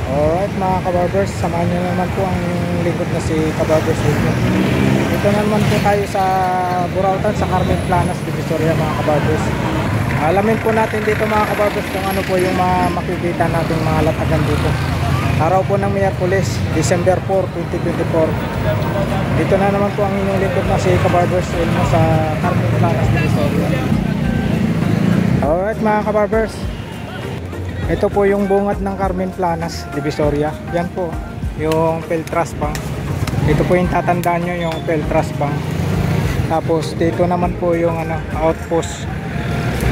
Alright mga kabarbers, samahan nyo naman po ang lingkod na si kabarbers Wilmo. Dito naman po tayo sa Burautan, sa Carmen Planas, Divisoria mga kabarbers. Alamin po natin dito mga kabarbers kung ano po yung makikita natin mga latagan dito. Araw po ng Miyerkules, December 4, 2024. Dito na naman po ang inyong lingkod na si kabarbers Wilmo sa Carmen Planas, Divisoria. Alright mga kabarbers, ito po yung bungad ng Carmen Planas, Divisoria. Yan po, yung Peltras Bank. Ito po yung tatandaan nyo, yung Peltras Bank. Tapos dito naman po yung outpost.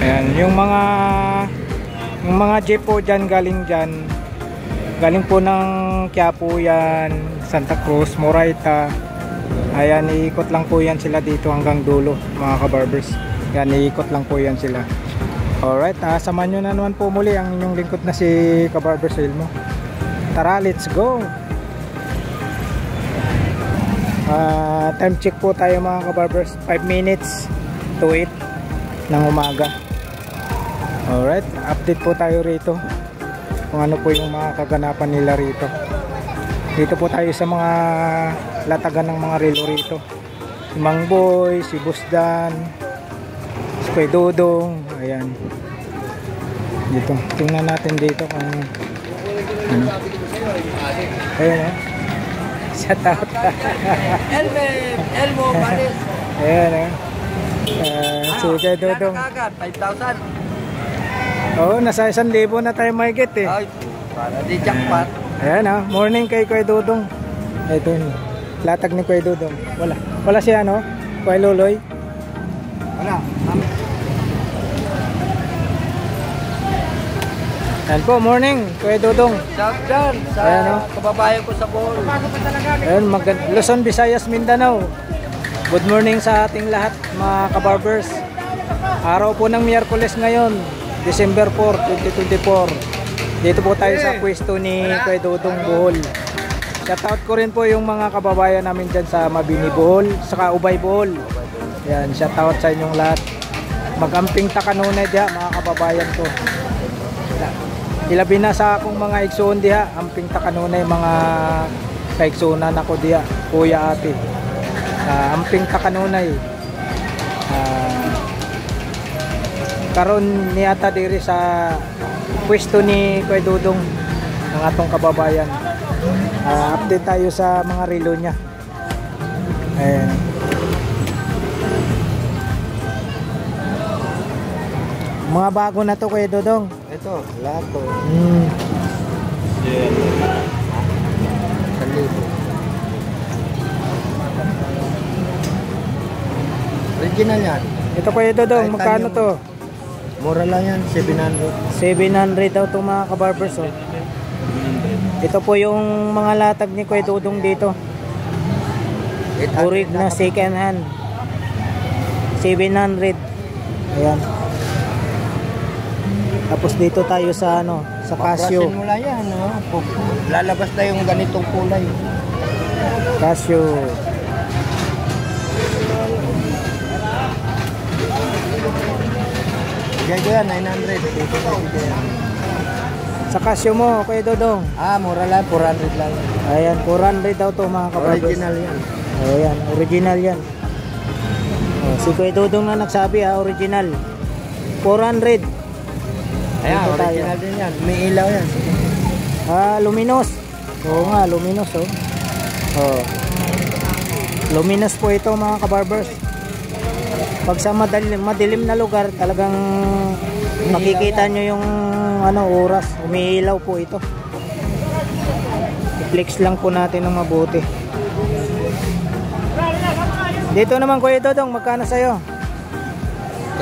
Ayan, yung mga jeep po dyan, galing po ng Quiapo yan, Santa Cruz, Moraita. Ayan, iikot lang po yan sila dito hanggang dulo mga kabarbers. Yan, iikot lang po yan sila. Alright, samahan nyo na naman po muli ang inyong lingkod na si kabarbers Wilmo. Tara, let's go! Time check po tayo mga kabarbers, 5 minutes to 8 ng umaga. Alright, update po tayo rito kung ano po yung mga kaganapan nila rito. Dito po tayo sa mga latagan ng mga relo rito. Si Mang Boy, si Busdan, si Kuya Dodong. Ayan, dito tingnan natin dito kung ano. Ayan, shout out. Elmo Paris. Ayan, si Kuya Dodong. 5,000. Oo, nasa 1,000 na tayo mahigit eh. Ay, para di jackpot. Ayan morning kay Kuya Dodong. Ito yun, latag ni Kuya Dodong. Wala siya Kuya Luloy. Wala. Ayan po, morning Kuya Dodong. Shout down sa kababayan ko sa Bohol. Ayan, Luzon, Visayas, Mindanao. Good morning sa ating lahat mga kabarbers. Araw po ng Miyerkules ngayon, December 4, 2024. Dito po tayo sa pwesto ni Kuya Dodong Bohol. Shoutout ko rin po yung mga kababayan namin dyan sa Mabini Bohol, saka Ubay Bohol. Ayan, shoutout sa inyong lahat. Magamping takanunay diya mga kababayan ko. Ilabi na sa akong mga igsoon diha, amping takanunay mga kaigsunan ako diha, kuya ate. Amping takanunay. Karon ni ata diri sa pwesto ni Kuya Dodong ng atong kababayan. Update tayo sa mga relo niya. Ayan. Mga bago na to Kuya Dodong. Ito, lahat to. Yeah. Original yan. Ito Kuya Dodong, magkano to? Mura lang yan, 700. 700 daw to mga kabarbers. Ito po yung mga latag ni Kuya Dodong dito. Urig na second hand. 700. Ayan. Tapos dito tayo sa sa Casio. Paprasin mo lang yan, lalabas na yung ganitong kulay. Casio. Dito yan, 900. Dito yan. Sa Casio mo, Kuya Dodong. Mura lang, 400 lang. Ayan, 400 daw to mga kabarbers. Original yan. Ayan, original yan. Si Kuya Dodong na nagsabi original. 400. Ayan, original din yan. May ilaw yan. Luminous. Oo nga, luminous luminous po ito mga kabarbers. Pag sa madilim na lugar, talagang makikita nyo yung oras. Umiilaw po ito. I-flex lang po natin ng mabuti. Dito naman Kuya Dodong, magkano sa'yo?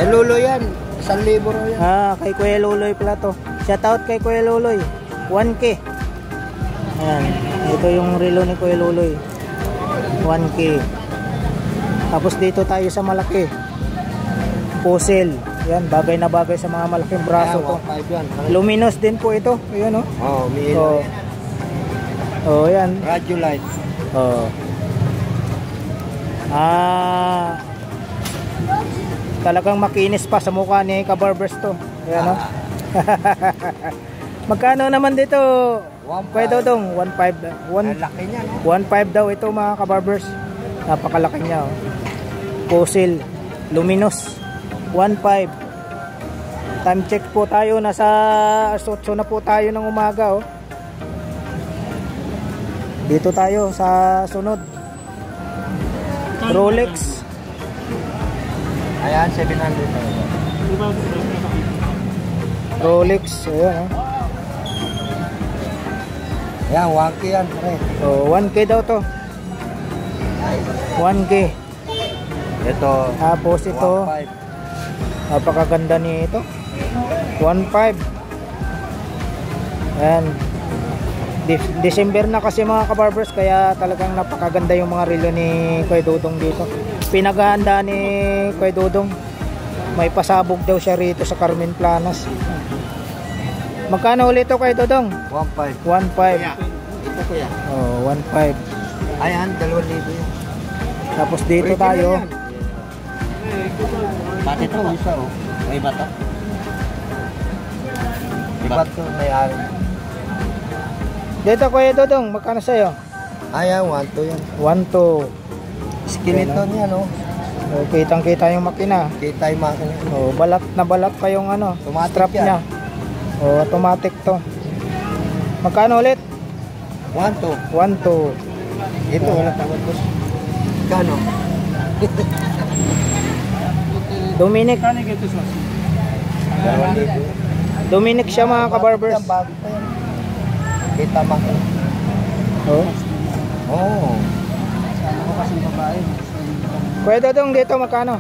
Lulo yan. 1,000 raw yan. Kay Kuya Luloy pala to. Shoutout kay Kuya Luloy. 1K. Ayan. Ito yung relo ni Kuya Luloy. 1K. Tapos dito tayo sa malaki. Puzzle. Yan, bagay na bagay sa mga malaking braso to. Luminous din po ito. Ayan may ilaw. Yan. Radio light. Talagang makinis pa sa mukha ni kabarbers to. Ayan Magkano naman dito? 1.5. Kuya Dodong, 1.5. Ang laki niya, no? 1.5 daw ito mga kabarbers. Napakalaki niya. Oh. Fossil, luminous. 1.5. Time check po tayo. Nasa 8 na po tayo ng umaga. Oh. Dito tayo sa sunod. Rolex. Ayan, 700. Rolex. Ayan. Oh. Ayan, 1K yan, pre. So, 1K daw to. 1K. Ito, Tapos ito, 1.5. napakaganda nito. 1.5. Ayan. December na kasi mga kabarbers, kaya talagang napakaganda yung mga relo ni Kuya Dodong dito. Pinagahanda ni Kuya Dodong. May pasabog daw siya rito sa Carmen Planas. Magkano ulit ito Kuya Dodong? 1.5. 1.5. Ito kuya. Oh, 1.5. Ayan, 2,000 yan. Tapos dito tayo. Pati ito, isa oh. May iba to? Iba to, may ari. Dito Kuya Dodong, magkano sa'yo? Ayan, 1.2 yan. 1.2. Skeleton yan, oh. Oh, kitang-kita yung makina. Kita yung makina. Oh, balat na balat pa yung ano, Automatic strap yan. niya. Oh, automatic to. Magkano ulit? 1.2. 1.2. Ito, wala tawag ko. Kano? Dominic. 2,000. Dominic siya mga kabarbers. Bago pa yan. Kita makina. Oh. Oo. Kuya Dodong, dito magkano?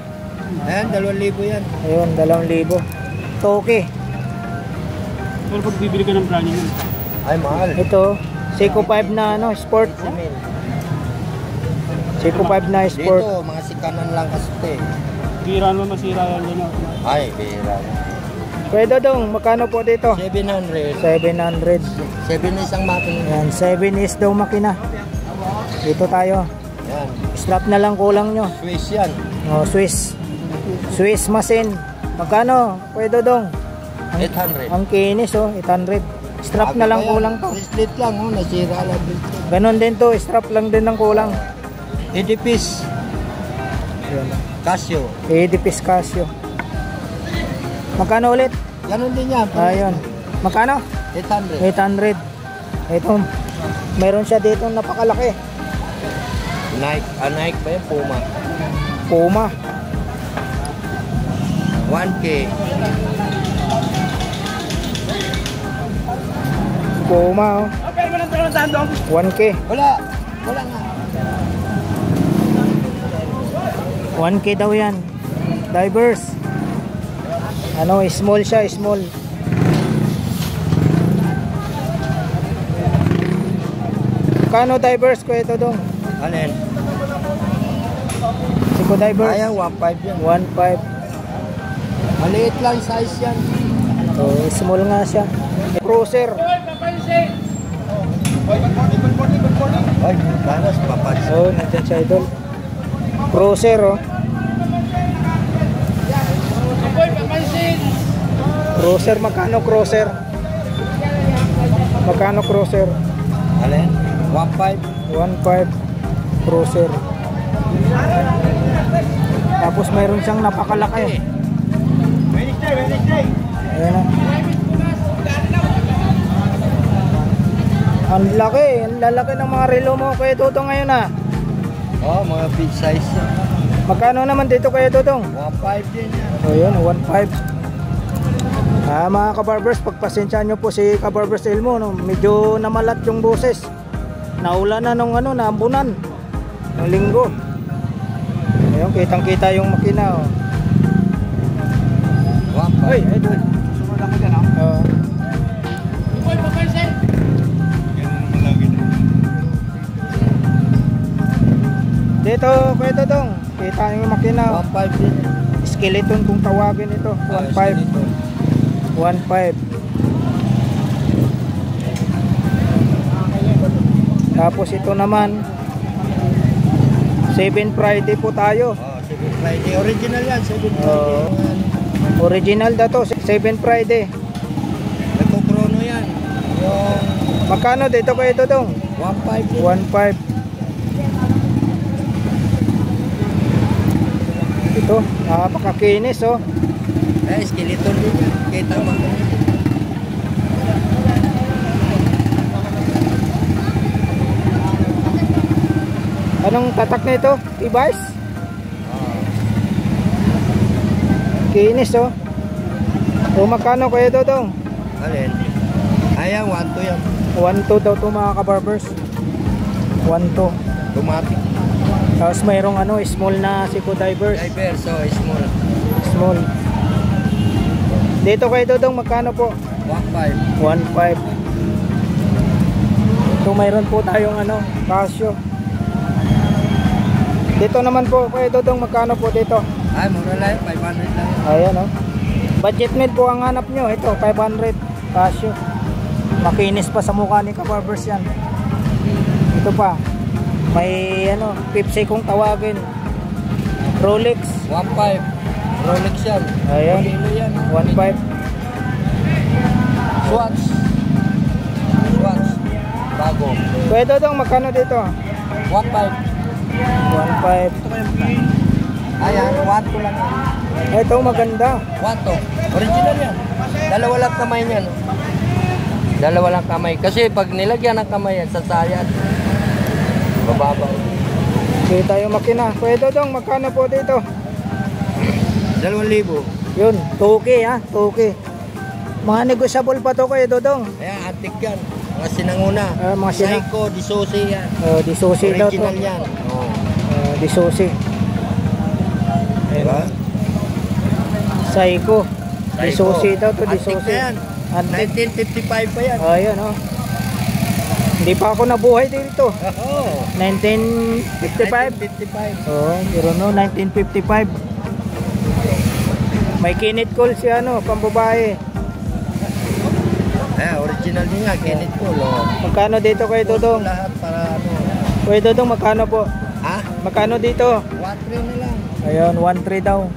Ayan, 2,000 yan. Ayun, 2,000. Toki. Pero pag bibili ka ng brand new, Ay, mahal. Ito, Seiko 5 na ano, sport. Seiko 5 na sport. Dito, mga sikanan lang kasi ito eh. bira naman masira yan yan. Ay, bihira. Kuya Dodong, magkano po dito? 700. 700. 7 isang makina. Yan, 7 is daw makina. Dito tayo. Yan. Strap na lang kulang nyo. Swiss yan. Oh, Swiss machine. Magkano, Kuya Dodong? 800. Ang kinis oh, 800. Strap na lang kulang to. Bracelet lang, oh, nasira lang dito. Ganon din to, strap lang din ng kulang. Edipis. Yan. Casio. Edipis Casio. Magkano ulit? Ganon din yan. Ayun. Magkano? 800. 800. Ito, meron siya dito napakalaki. Nike. Nike ba yan? Puma. Puma. 1K. Puma oh. 1K. Wala. Wala nga. 1K daw yan. Divers. Ano, small siya, small. Kano divers ko ito dong? Alin? Seiko divers. Ayan, 1.5 yan. 1.5. Maliit lang size yan. So, small nga siya. Cruiser. Ay, panas, papansin. Oh, nandiyan siya idol. Cruiser oh. Cruiser, magkano cruiser? Magkano cruiser? Alin? 1.5. 1.5 cruiser. Tapos mayroon siyang napakalaki. Ayan na. Ang lalaki ng mga relo mo Kuya Dodong ngayon ah. Oh, mga big size yan. Magkano naman dito Kuya Dodong? 1.5 din yan. O yun, 1.5. Mga kabarbers, pagpasensyaan nyo po si Kabarbers Elmo, no? Medyo namalat yung boses. Naulan na nung ano, naambunan ng linggo. Ayun, kitang-kita yung makina. Oh. 1.5. Ay, idol. Sunod ako dyan, ah. Dito, Kuya Dodong, kita yung makina. 1.5 din. Skeleton kung tawagin ito. 1.5. 1.5. Tapos ito naman 7 Friday po tayo. Oh, 7 Friday. Original yan, 7 Friday. Original daw to, 7 Friday. Nagpo-chrono yan. Magkano dito kayo Dodong? 1.5 din. 1.5. Ito, napakakinis oh. Skeleton din yan. Kita mo. Anong tatak nito? T-bars? Kinis oh. O magkano kayo Dodong? Alin? Ayan, 1.2 yan. 1.2 daw to mga kabarbers. 1.2. Automatic. Tapos mayroong ano, small na siko divers. Diver, so small. Small. Dito kayo Dodong, magkano po? 1.5. 1.5. Ito mayroon po tayong ano, Casio. Dito naman po kayo Dodong, magkano po dito? Ay, mura lang. 500 lang. Ayan oh. Budget made po ang hanap nyo. Ito, 500. Casio. Makinis pa sa mukha ni kabarbers yan. Ito pa. May ano, Pepsi kung tawagin. Rolex. 1.5. Rolex yan. Ayan. Kilo yan. 1.5. Swatch. Swatch. Bago. Kuya Dodong, magkano dito? 1.5. 1.5. Ayan, 1.2 lang yan. Ito maganda. 1.2. Original yan. Dalawa lang kamay niyan. Dalawa lang kamay. Kasi pag nilagyan ng kamay yan, sasayad. Bababa. Kita yung makina. Kuya Dodong, magkano po dito? 2,000. Yun, 2K ha, 2K. Mga negosyable pa to Kuya Dodong. Ayan, antik yan. Mga sinanguna. Mga sinang- Seiko, Disusi yan. Di susi daw to. Original yan. Oh. Di susi. Diba? Seiko. Di susi daw to, di Antik susi. na yan. Antik. 1955 pa yan. Ayan oh. Hindi pa ako nabuhay dito. Oo. 1955. 1955. Oh, pero no, 1955. May kinit call si ano, pambabae. Ayan, original din nga. Kenneth Paul. Oh. Magkano dito kay Dodong? Lahat para ano. Kuya Dodong, magkano po? Ha? Magkano dito? 1.3 na lang. Ayun, 1.3 daw.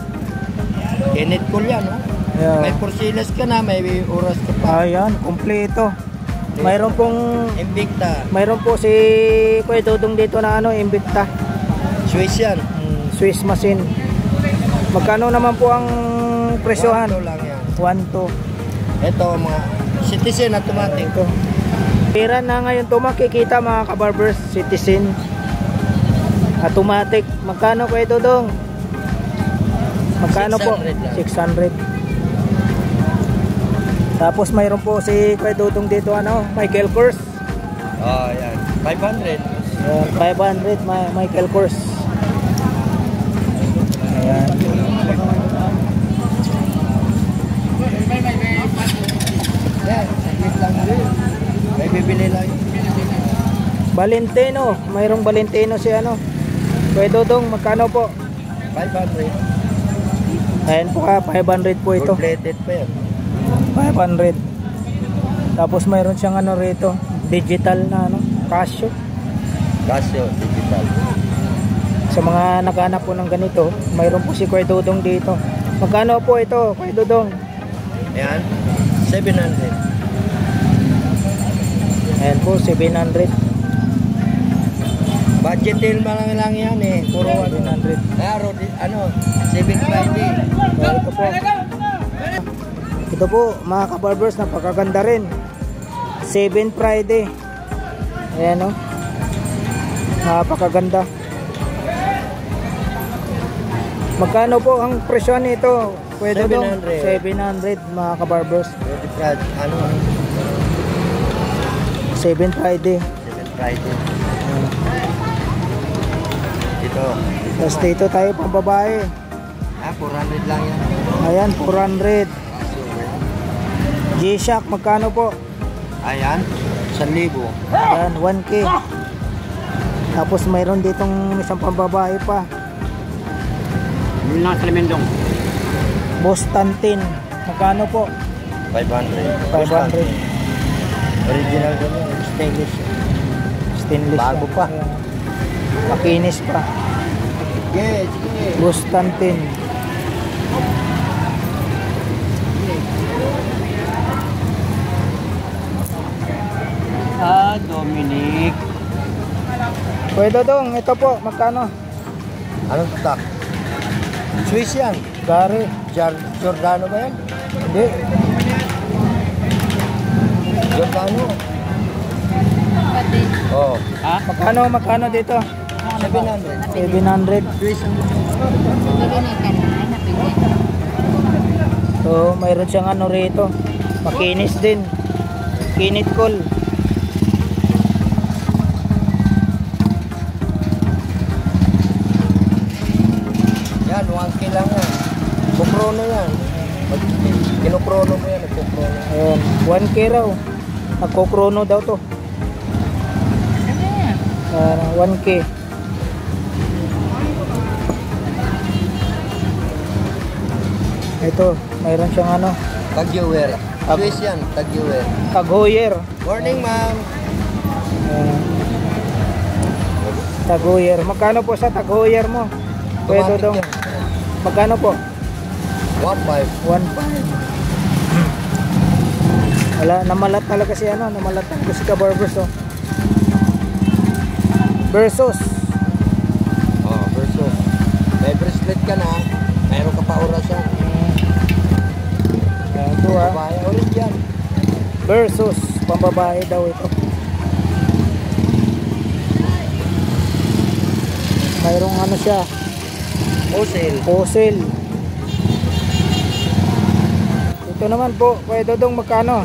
Kenneth Paul yan. Oh. Ayan. May porsilas ka na. May oras ka pa. Ayan, kumpleto. Mayroon pong Invicta. mayroon po si Kuya Dodong dito na ano, Invicta. Swiss yan. Swiss machine. Magkano naman po ang presyohan? 1.2 lang yan. 1.2. Ito mga Citizen automatic. Ito. Pera na ngayon to makikita mga kabarbers, Citizen. Automatic. Magkano Kuya Dodong? Magkano po? 600 lang. 600. Tapos mayroon po si Kuya Dodong dito ano, Michael Kors. Oh, yan. 500. 500 Michael Kors. Ayan. Yan, saglit lang rin. May bibili lang. Valentino, mayroong Valentino si ano. Kuya Dodong, magkano po? 500. Ayan po ka, 500 po ito. Full-plated pa yan. 500. Tapos mayroon siyang ano rito, digital na ano, Casio. Casio, digital. Sa mga naghanap po ng ganito, mayroon po si Kuya Dodong dito. Magkano po ito, Kuya Dodong? Yan, 700. Ayan po, 700. Budget deal lang yan eh. Puro 700. ano, 7 Friday. So, ito po. Ito po, mga kabarbers, napakaganda rin. 7 Friday. Ayan o. Napakaganda. Magkano po ang presyo nito? Pwede 700. 700 mga kabarbers. Ano? 7 Friday. 7 Friday. Ito. Tapos dito tayo pang babae. 400 lang yan. Ayan, 400. G-Shock, magkano po? Ayan, 1,000. Ayan, 1K. Tapos mayroon ditong isang pambabae pa. Yun lang sa Limendong. Boss Tantin. Magkano po? 500. 500. Original ko yun. Stainless. Stainless. Bago yan. pa. Ayan. Makinis pa. Sige, sige. Boss Tantin. Dominic. Kuya Dodong, ito po, magkano? Anong stock? Swiss yan. Gary. Giordano ba yan? Hindi. Giordano. Oo. Ha? Magkano dito? 700. 700. Swiss ang So, mayroon siyang ano rito. Makinis din. Kinit cool. yan, 1K lang yan. Kukrono yan. Pag kinukrono mo yan, nagkukrono. Ayan, 1K raw. Nagkokrono daw to. 1K. Ito, mayroon siyang ano, Tag-Heuer. Swiss yan, Tag-Heuer. Tag-Heuer. Morning, ma'am. Tag-Heuer. Magkano po sa Tag-Heuer mo? Kuya Automatic Dodong. yan. Magkano po? 1.5. 1.5. Wala, namalat talaga si ano, namalat talaga si Kabarbers, oh. Versus. Oh, versus. May bracelet ka na, mayroon ka pa orasan. Ayan, ito ah. Babae ulit yan. Versus. Pambabae daw ito. Mayroong ano siya, Wholesale. fossil. Ito naman po, Kuya Dodong, magkano?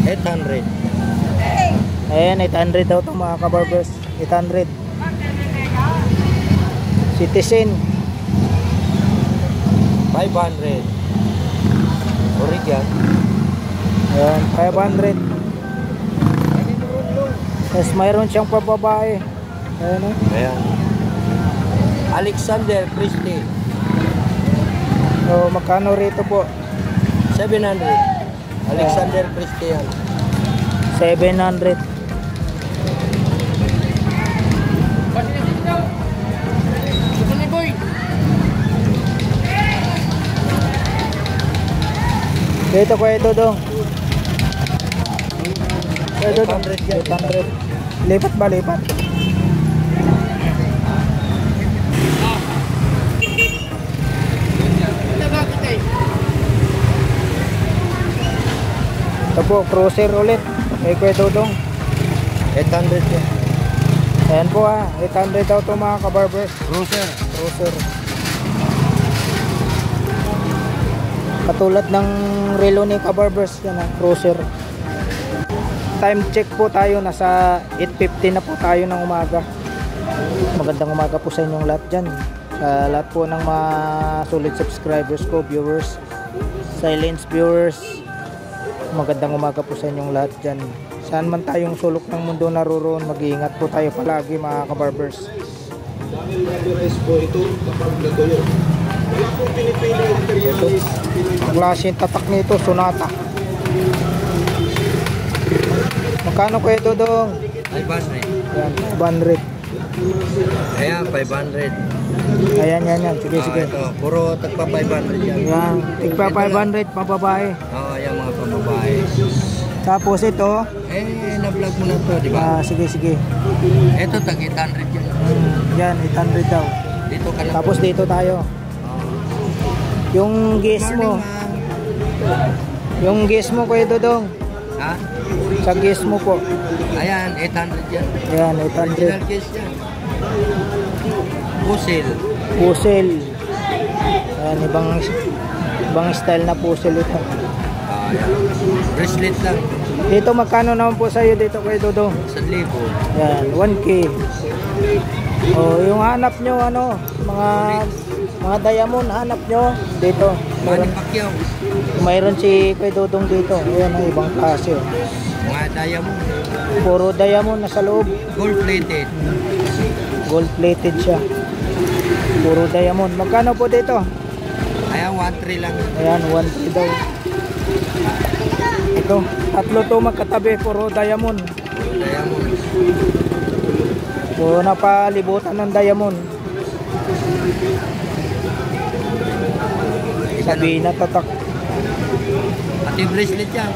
800. Ayan, 800 daw ito mga kabarbers. 800. Citizen. 500. Origan. Ayan, 500. Tapos mayroon siyang pababae. Ayan, oh. Ayan. Alexander Christie. So, magkano rito po? 700. Alexander Christie yan. 700. Dito Kuya Dodong. Kuya Dodong. 800 yan. 800. Lipat ba? Lipat? Ito po, cruiser ulit. Kay Kuya Dodong. 800 yan. Ayan po ha. 800 daw ito mga kabarbers. Cruiser. Cruiser. Katulad ng relo ni Kabarbers, yan ang cruiser. Time check po tayo, nasa 8:50 na po tayo ng umaga. Magandang umaga po sa inyong lahat dyan. Sa lahat po ng mga solid subscribers ko, viewers, silence viewers, magandang umaga po sa inyong lahat dyan. Saan man tayong sulok ng mundo naroon, mag-iingat po tayo palagi mga Kabarbers. Ito, ang klaseng tatak nito, Sonata. Magkano Kuya Dodong? 500. Yan, 500. Ayan, 500. Ayan. Sige, sige. Ito, puro tagpa 500 yan. Yan, tigpa 500 pababae. Oo, yan mga pababae. Tapos ito, Na-vlog mo na to, di ba? sige. Ito, tag 800 yan. Yan, 800 daw. Dito ka na. Tapos dito tayo. Yung guess mo, Kuya Dodong. Ha? Sa guess mo po. Ayan, 800 yan. Yan, Original 800. case yan. Pusil. Puzzle. Yan, ibang style na puzzle ito. Ayan. Bracelet lang. Dito magkano naman po sa'yo dito Kuya Dodong? 1,000. Yan, 1K. Oh, yung hanap nyo, ano, mga diamond, hanap nyo dito. Manny Pacquiao. Mayroon si Kuya Dodong dito. Ayan, ang ibang klase. Oh. Mga diamond. Puro diamond na sa loob. Gold plated. Gold plated siya. Puro diamond. Magkano po dito? Ayan, 1,300 lang. Ayan, 1K daw. Ito, tatlo to magkatabi, puro diamond. Puro diamond. So, napalibutan ng diamond. Sabi na tatak. Pati bracelet yan.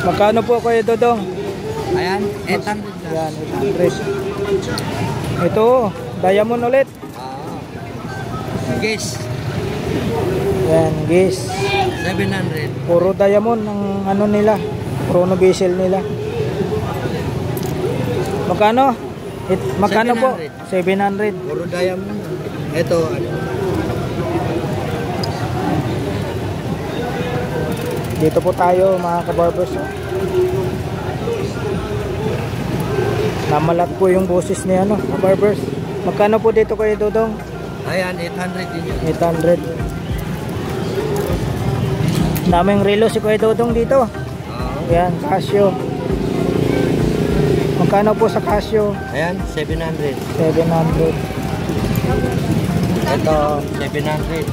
Magkano po Kuya Dodong? Ayan, 800 lang. Yan, 800. Ito, diamond ulit. Guys, Yan, guys. 700. Puro diamond ang ano nila. Chrono bezel nila. Magkano? Magkano po? 700. Puro diamond. Ito, ano? Dito po tayo mga kabarbers. Namalat po yung boses ni ano, kabarbers. Magkano po dito kayo, Dodong? Ayan, 800 din yun. 800. Daming relo si Kuya Dodong dito. Ayan, Casio. Magkano po sa Casio? Ayan, 700. 700. Ito, 700.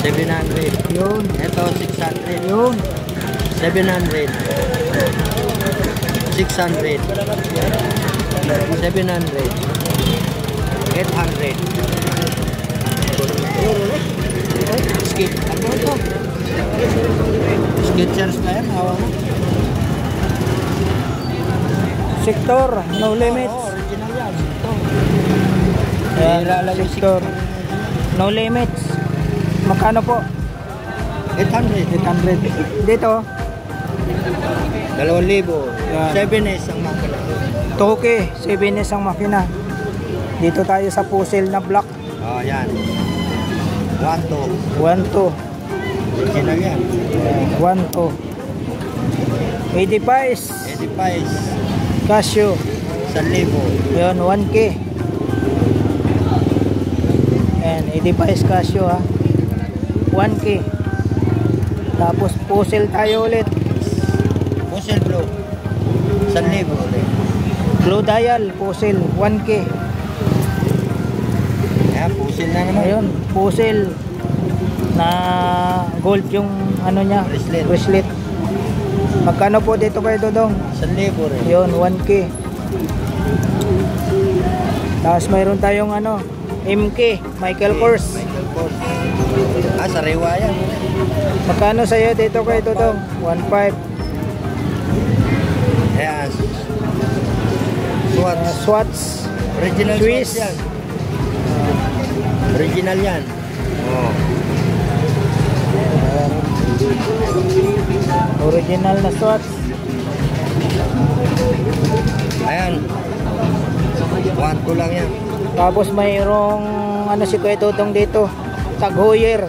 700. Yun. Ito, 600. Yun. 700. 600. 700. 800. Skid. Ano ito? Sketchers na yan, hawa mo. Sector, no limits. Original yan. Ayan, Hira lang yung sector. No limits. Magkano po? 800. 800. Dito, 2,000. Yan. 7S ang makina. Toke, 7S ang makina. Dito tayo sa puzzle na block. Oh, yan. 1,2. 1-2. Original yan. 1-2. 85. 85. Casio. 1,000. Yun, 1K. Ayan, 85 Casio ha. 1K. Tapos puzzle tayo ulit. Puzzle Blue. 1,000 ulit. Blue dial, puzzle, 1K. Ayan, puzzle na naman. Ayun, puzzle na gold yung ano niya, Bracelet. bracelet. Magkano po dito kayo, Dodong? 1,000 rin. Yun, 1K. Tapos mayroon tayong ano, MK, Michael Kors. Michael Kors. Ah, sariwa yan. Magkano sa'yo dito kayo, Dodong? 1.5. Ayan. Swatch. Swatch. Original Swiss. Swatch yan. Original yan. Oh. Original na Swatch. Ayan. 1,2 lang yan. Tapos mayroong ano si Kuya Dodong dito, Tag Heuer.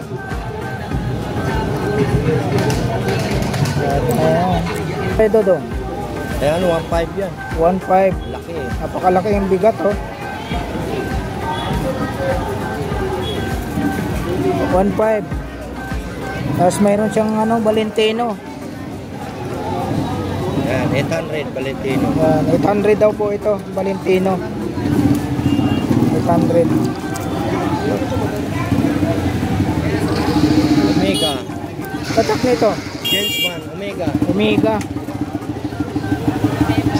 Ayan. Kuya Dodong, Ayan, 1,500 yan. 1.5. Laki eh. Napakalaki yung bigat oh. 1.5. Tapos mayroon siyang ano, Valentino. Ayan, 800 Valentino. 800 daw po ito, Valentino. 800. Omega. Tatak nito, James Bond, Omega. Omega.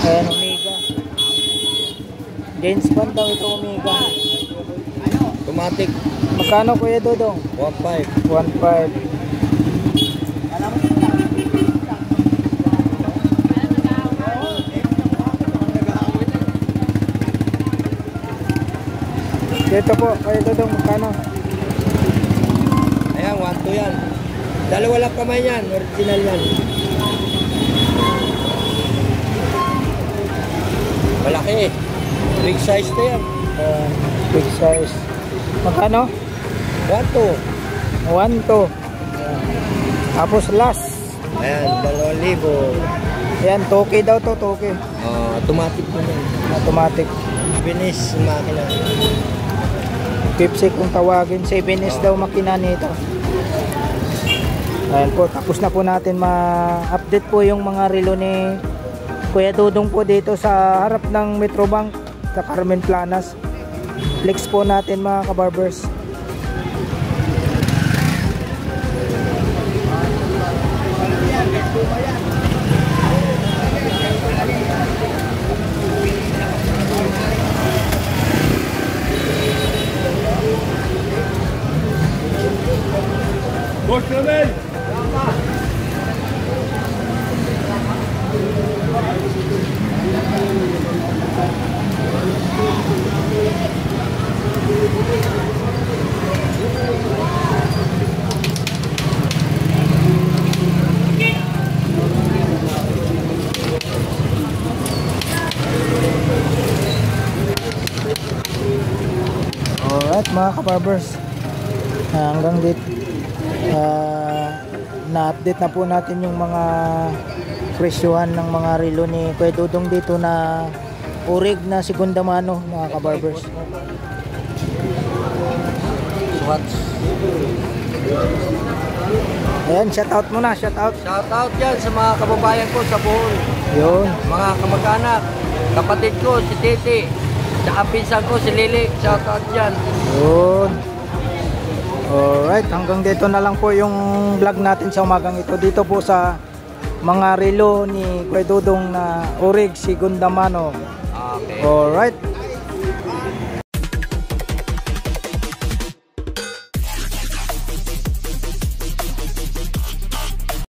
Ayan, Omega. James Bond daw ito, Omega. Automatic. Magkano Kuya Dodong? 1,500. 1.5. Dito po, Kuya Dodong, magkano? Ayan, 1,200 yan. Dalawa lang kamay yan. Original yan. Malaki. Big size na yan. Big size. Magkano? 1,200. 1.2. Tapos last. Ayan, 2,000. Ayan, toke daw to, toke. Automatic na yan. Automatic. Finish makina. Pipsi kung tawagin, 7S daw makina nito. Ayan po, tapos na po natin ma-update po yung mga relo ni Kuya Dodong po dito sa harap ng Metrobank sa Carmen Planas. Flex po natin mga kabarbers. Boss Ramel! mga kabarbers. Hanggang dito na-update na po natin yung mga presyuhan ng mga relo ni Kuya Dudong dito na urig na segunda mano, mga kabarbers. Swatch. Ayan, shout out muna, shout out. Shout out yan sa mga kababayan ko sa Bohol. Yun. Mga kamag-anak, kapatid ko si Titi, sa pinsan ko si Lili. Shout out yan. Yun. Alright, hanggang dito na lang po yung vlog natin sa umagang ito. Dito po sa mga relo ni Kuya Dudong na urig segunda mano. Okay. Alright.